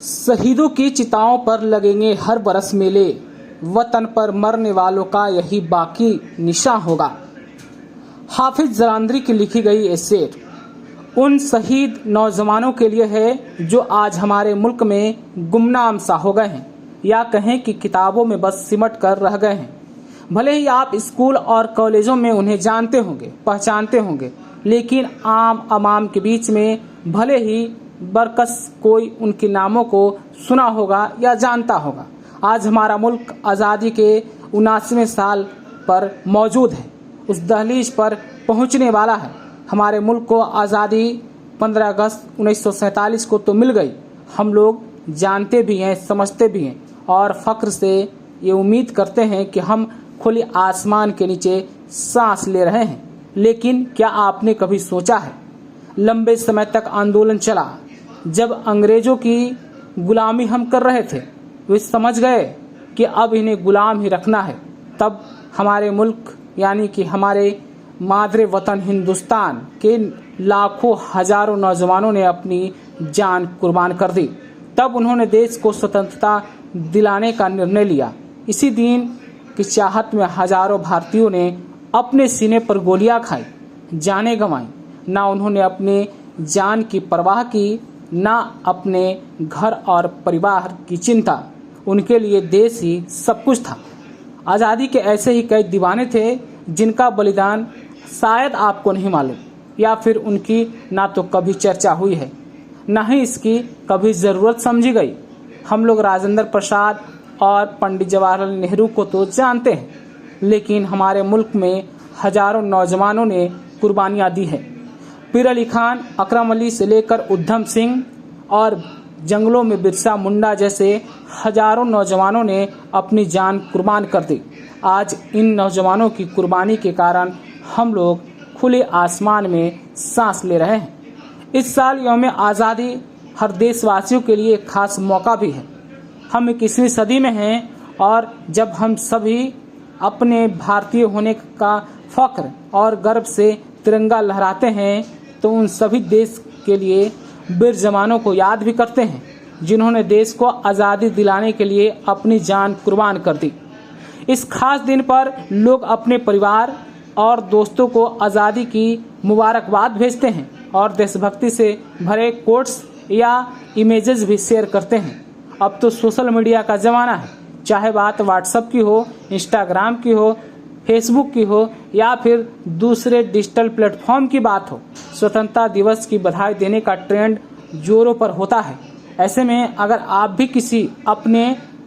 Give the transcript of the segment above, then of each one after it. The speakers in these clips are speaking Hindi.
शहीदों की चिताओं पर लगेंगे हर बरस मेले, वतन पर मरने वालों का यही बाकी निशान होगा। हाफिज जरांदरी की लिखी गई ये शेर उन शहीद नौजवानों के लिए है जो आज हमारे मुल्क में गुमनाम सा हो गए हैं, या कहें कि किताबों में बस सिमट कर रह गए हैं। भले ही आप स्कूल और कॉलेजों में उन्हें जानते होंगे, पहचानते होंगे, लेकिन आम आवाम के बीच में भले ही बरकस कोई उनके नामों को सुना होगा या जानता होगा। आज हमारा मुल्क आज़ादी के 79वें साल पर मौजूद है, उस दहलीज पर पहुंचने वाला है। हमारे मुल्क को आज़ादी 15 अगस्त 1947 को तो मिल गई, हम लोग जानते भी हैं, समझते भी हैं और फ़ख्र से ये उम्मीद करते हैं कि हम खुले आसमान के नीचे सांस ले रहे हैं। लेकिन क्या आपने कभी सोचा है, लंबे समय तक आंदोलन चला, जब अंग्रेजों की गुलामी हम कर रहे थे, वे समझ गए कि अब इन्हें गुलाम ही रखना है। तब हमारे मुल्क यानी कि हमारे मादरे वतन हिंदुस्तान के लाखों हजारों नौजवानों ने अपनी जान कुर्बान कर दी। तब उन्होंने देश को स्वतंत्रता दिलाने का निर्णय लिया। इसी दिन की चाहत में हजारों भारतीयों ने अपने सीने पर गोलियां खाई, जानें गंवाई। ना उन्होंने अपने जान की परवाह की, ना अपने घर और परिवार की चिंता। उनके लिए देश ही सब कुछ था। आज़ादी के ऐसे ही कई दीवाने थे जिनका बलिदान शायद आपको नहीं मालूम, या फिर उनकी ना तो कभी चर्चा हुई है, ना ही इसकी कभी ज़रूरत समझी गई। हम लोग राजेंद्र प्रसाद और पंडित जवाहरलाल नेहरू को तो जानते हैं, लेकिन हमारे मुल्क में हजारों नौजवानों ने कुर्बानियाँ दी है। पीर अली खान, अकरम अली से लेकर उधम सिंह और जंगलों में बिरसा मुंडा जैसे हजारों नौजवानों ने अपनी जान कुर्बान कर दी। आज इन नौजवानों की कुर्बानी के कारण हम लोग खुले आसमान में सांस ले रहे हैं। इस साल यौम आज़ादी हर देशवासियों के लिए एक खास मौका भी है। हम 21वीं सदी में हैं और जब हम सभी अपने भारतीय होने का फख्र और गर्व से तिरंगा लहराते हैं, तो उन सभी देश के लिए वीर जवानों को याद भी करते हैं जिन्होंने देश को आज़ादी दिलाने के लिए अपनी जान कुर्बान कर दी। इस खास दिन पर लोग अपने परिवार और दोस्तों को आज़ादी की मुबारकबाद भेजते हैं और देशभक्ति से भरे कोट्स या इमेजेस भी शेयर करते हैं। अब तो सोशल मीडिया का ज़माना है, चाहे बात व्हाट्सएप की हो, इंस्टाग्राम की हो, फेसबुक की हो या फिर दूसरे डिजिटल प्लेटफॉर्म की बात हो, स्वतंत्रता दिवस की बधाई देने का ट्रेंड जोरों पर होता है। ऐसे में अगर आप भी किसी अपने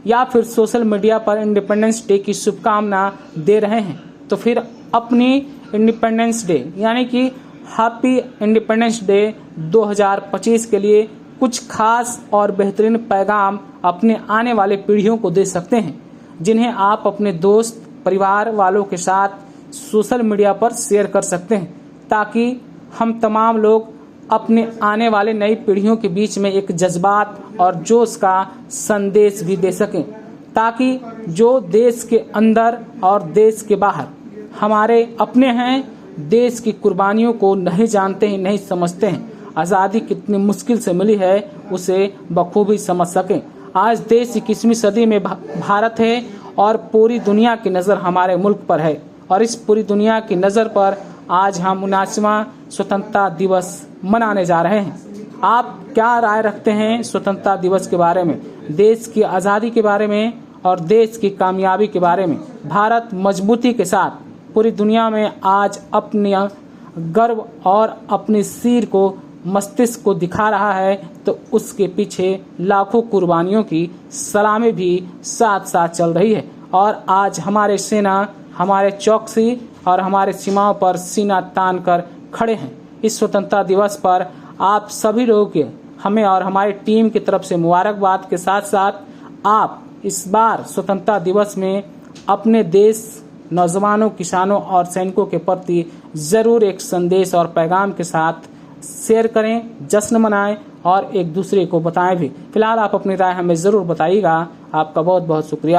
या फिर सोशल मीडिया पर इंडिपेंडेंस डे की शुभकामना दे रहे हैं, तो फिर अपनी इंडिपेंडेंस डे यानी कि हैप्पी इंडिपेंडेंस डे 2025 के लिए कुछ खास और बेहतरीन पैगाम अपने आने वाले पीढ़ियों को दे सकते हैं, जिन्हें आप अपने दोस्त परिवार वालों के साथ सोशल मीडिया पर शेयर कर सकते हैं, ताकि हम तमाम लोग अपने आने वाले नई पीढ़ियों के बीच में एक जज्बात और जोश का संदेश भी दे सकें, ताकि जो देश के अंदर और देश के बाहर हमारे अपने हैं, देश की कुर्बानियों को नहीं जानते हैं, नहीं समझते हैं, आज़ादी कितनी मुश्किल से मिली है उसे बखूबी समझ सकें। आज देश 21वीं सदी में भारत है और पूरी दुनिया की नज़र हमारे मुल्क पर है, और इस पूरी दुनिया की नज़र पर आज हम 79वां स्वतंत्रता दिवस मनाने जा रहे हैं। आप क्या राय रखते हैं स्वतंत्रता दिवस के बारे में, देश की आज़ादी के बारे में और देश की कामयाबी के बारे में? भारत मजबूती के साथ पूरी दुनिया में आज अपने गर्व और अपनी सिर को, मस्तिष्क को दिखा रहा है, तो उसके पीछे लाखों कुर्बानियों की सलामी भी साथ साथ चल रही है। और आज हमारे सेना हमारे चौकसी और हमारे सीमाओं पर सीना तान कर खड़े हैं। इस स्वतंत्रता दिवस पर आप सभी लोगों के हमें और हमारी टीम की तरफ से मुबारकबाद के साथ साथ आप इस बार स्वतंत्रता दिवस में अपने देश, नौजवानों, किसानों और सैनिकों के प्रति ज़रूर एक संदेश और पैगाम के साथ शेयर करें, जश्न मनाएं और एक दूसरे को बताएं भी। फिलहाल आप अपनी राय हमें ज़रूर बताइएगा। आपका बहुत बहुत शुक्रिया।